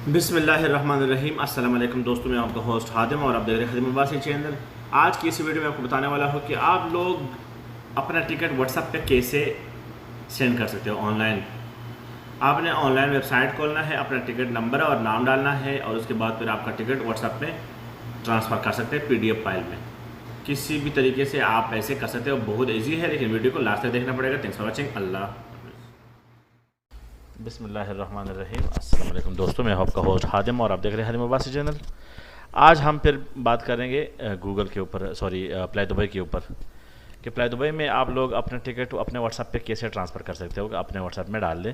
बिस्मिल्लाहिर्रहमानिर्रहीम। अस्सलाम वालेकुम दोस्तों, मैं आपका होस्ट हादिम और आप देख रहे हैं हादिम अब्बासी चैनल। आज की इस वीडियो में आपको बताने वाला हूँ कि आप लोग अपना टिकट व्हाट्सएप पे कैसे सेंड कर सकते हो ऑनलाइन। आपने ऑनलाइन वेबसाइट खोलना है, अपना टिकट नंबर और नाम डालना है और उसके बाद फिर आपका टिकट व्हाट्सएप पे ट्रांसफ़र कर सकते हैं PDF फाइल में। किसी भी तरीके से आप ऐसे कर सकते हो, बहुत ईजी है, लेकिन वीडियो को लास्ट तक देखना पड़ेगा। Thanks for watching. अल्लाह बिस्मिल्लाहिर्रहमानिर्रहीम। अस्सलाम वालेकुम दोस्तों, मैं आपका होस्ट हादिम और आप देख रहे हैं हादिम अब्बासी चैनल। आज हम फिर बात करेंगे गूगल के ऊपर, अप्लाई दुबई के ऊपर, कि अप्लाई दुबई में आप लोग अपना टिकट अपने व्हाट्सएप पे कैसे ट्रांसफ़र कर सकते हो। अपने व्हाट्सएप में डाल दें,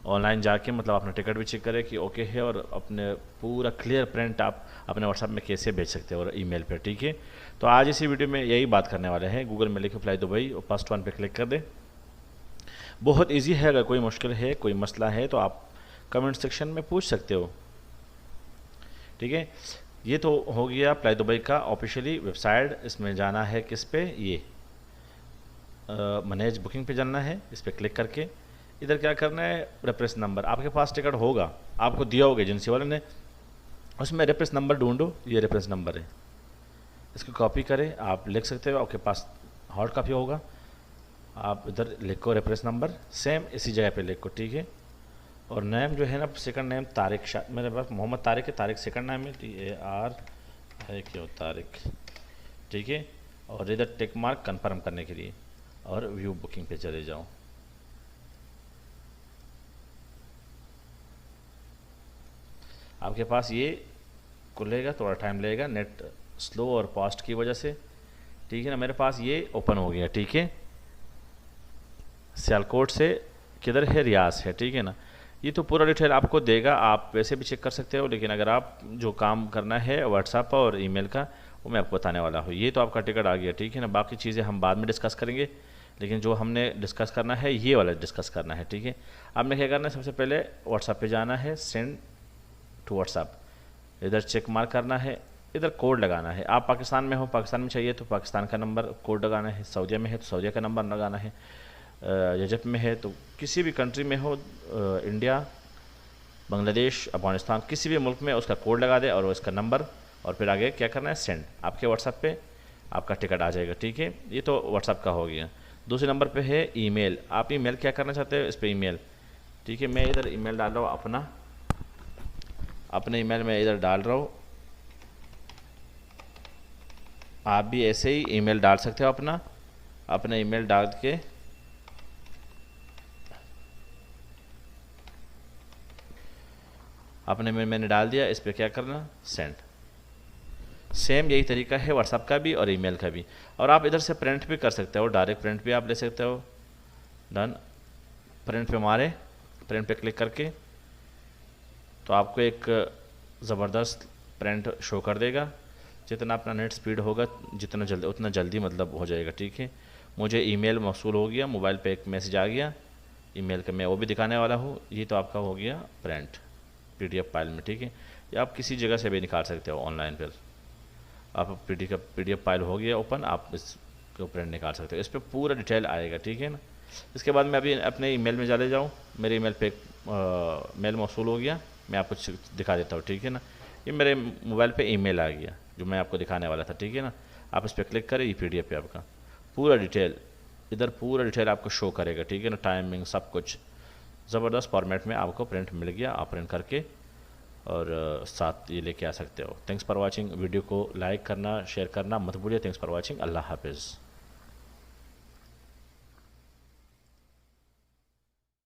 ऑनलाइन जाके मतलब अपना टिकट भी चेक करें कि ओके है, और अपने पूरा क्लियर प्रिंट आप अपने व्हाट्सएप में कैसे भेज सकते हो और ईमेल पे। ठीक है, तो आज इसी वीडियो में यही बात करने वाले हैं। गूगल में लिखे अप्लाई दुबई और फर्स्ट वन पे क्लिक कर दें। बहुत इजी है। अगर कोई मुश्किल है, कोई मसला है तो आप कमेंट सेक्शन में पूछ सकते हो। ठीक है, ये तो हो गया अप्लाई दुबई का ऑफिशियली वेबसाइट। इसमें जाना है किस पे, ये मैनेज बुकिंग पे जाना है। इस पर क्लिक करके इधर क्या करना है, रेफरेंस नंबर। आपके पास टिकट होगा, आपको दिया होगा एजेंसी वाले ने, उसमें रेफरेंस नंबर ढूंढो। ये रेफरेंस नंबर है, इसको कॉपी करें, आप लिख सकते हो। आपके पास हार्ड कॉपी होगा, आप इधर लिखो रेफरेंस नंबर, सेम इसी जगह पे लिखो। ठीक है, और नेम जो है ना, सेकंड नेम तारिक शाह, मेरे पास मोहम्मद तारिक है। तारिक सेकंड नेम है, TAR है, क्यों तारिक। ठीक है, और इधर टिक मार्क कंफर्म करने के लिए, और व्यू बुकिंग पे चले जाओ। आपके पास ये खुलेगा, थोड़ा टाइम लगेगा नेट स्लो और फास्ट की वजह से। ठीक है ना, मेरे पास ये ओपन हो गया। ठीक है, सियालकोट से किधर है, रियाज है। ठीक है ना, ये तो पूरा डिटेल आपको देगा, आप वैसे भी चेक कर सकते हो। लेकिन अगर आप जो काम करना है व्हाट्सएप और ईमेल का, वो मैं आपको बताने वाला हूँ। ये तो आपका टिकट आ गया। ठीक है ना, बाकी चीज़ें हम बाद में डिस्कस करेंगे, लेकिन जो हमने डिस्कस करना है ये वाला डिस्कस करना है। ठीक है, आपने क्या करना है, सबसे पहले व्हाट्सएप पे जाना है, सेंड टू व्हाट्सएप, इधर चेक मार्क करना है, इधर कोड लगाना है। आप पाकिस्तान में हो, पाकिस्तान में चाहिए तो पाकिस्तान का नंबर कोड लगाना है, सऊदीया में है तो सऊदीया का नंबर लगाना है, इजिप्ट में है तो किसी भी कंट्री में हो, इंडिया, बांग्लादेश, अफगानिस्तान, किसी भी मुल्क में उसका कोड लगा दे और उसका नंबर, और फिर आगे क्या करना है, सेंड। आपके व्हाट्सएप पे आपका टिकट आ जाएगा। ठीक है, ये तो व्हाट्सएप का हो गया। दूसरे नंबर पे है ईमेल। आप ईमेल क्या करना चाहते हो, इस पर ईमेल। ठीक है, मैं इधर ईमेल डाल रहा हूँ अपने ईमेल में इधर डाल रहा हूँ। आप भी ऐसे ही ईमेल डाल सकते हो अपना ईमेल डाल के अपने में मैंने डाल दिया। इस पर क्या करना, सेंड। सेम यही तरीका है व्हाट्सएप का भी और ईमेल का भी। और आप इधर से प्रिंट भी कर सकते हो, डायरेक्ट प्रिंट भी आप ले सकते हो। डन, प्रिंट पे मारे, प्रिंट पे क्लिक करके तो आपको एक ज़बरदस्त प्रिंट शो कर देगा। जितना अपना नेट स्पीड होगा, जितना जल्दी उतना जल्दी मतलब हो जाएगा। ठीक है, मुझे ईमेल मौसूल हो गया, मोबाइल पे एक मैसेज आ गया ईमेल का, मैं वो भी दिखाने वाला हूँ। ये तो आपका हो गया प्रिंट PDF फाइल में। ठीक है, या आप किसी जगह से भी निकाल सकते हो ऑनलाइन। फिर आप PDF फाइल हो गया ओपन, आप इसको प्रिंट निकाल सकते हो। इस पर पूरा डिटेल आएगा। ठीक है ना, इसके बाद मैं अभी अपने ईमेल में चले जाऊँ। मेरे ईमेल पे मेल मौसूल हो गया, मैं आपको दिखा देता हूँ। ठीक है ना, ये मेरे मोबाइल पे ईमेल आ गया जो मैं आपको दिखाने वाला था। ठीक है ना, आप इस पर क्लिक करें, ये PDF पे आपका पूरा डिटेल, इधर पूरा डिटेल आपको शो करेगा। ठीक है ना, टाइमिंग सब कुछ ज़बरदस्त फॉर्मेट में आपको प्रिंट मिल गया। आप प्रिंट करके और साथ ये लेके आ सकते हो। Thanks for watching. वीडियो को लाइक करना, शेयर करना मत भूलिए। Thanks for watching. अल्लाह हाफिज़।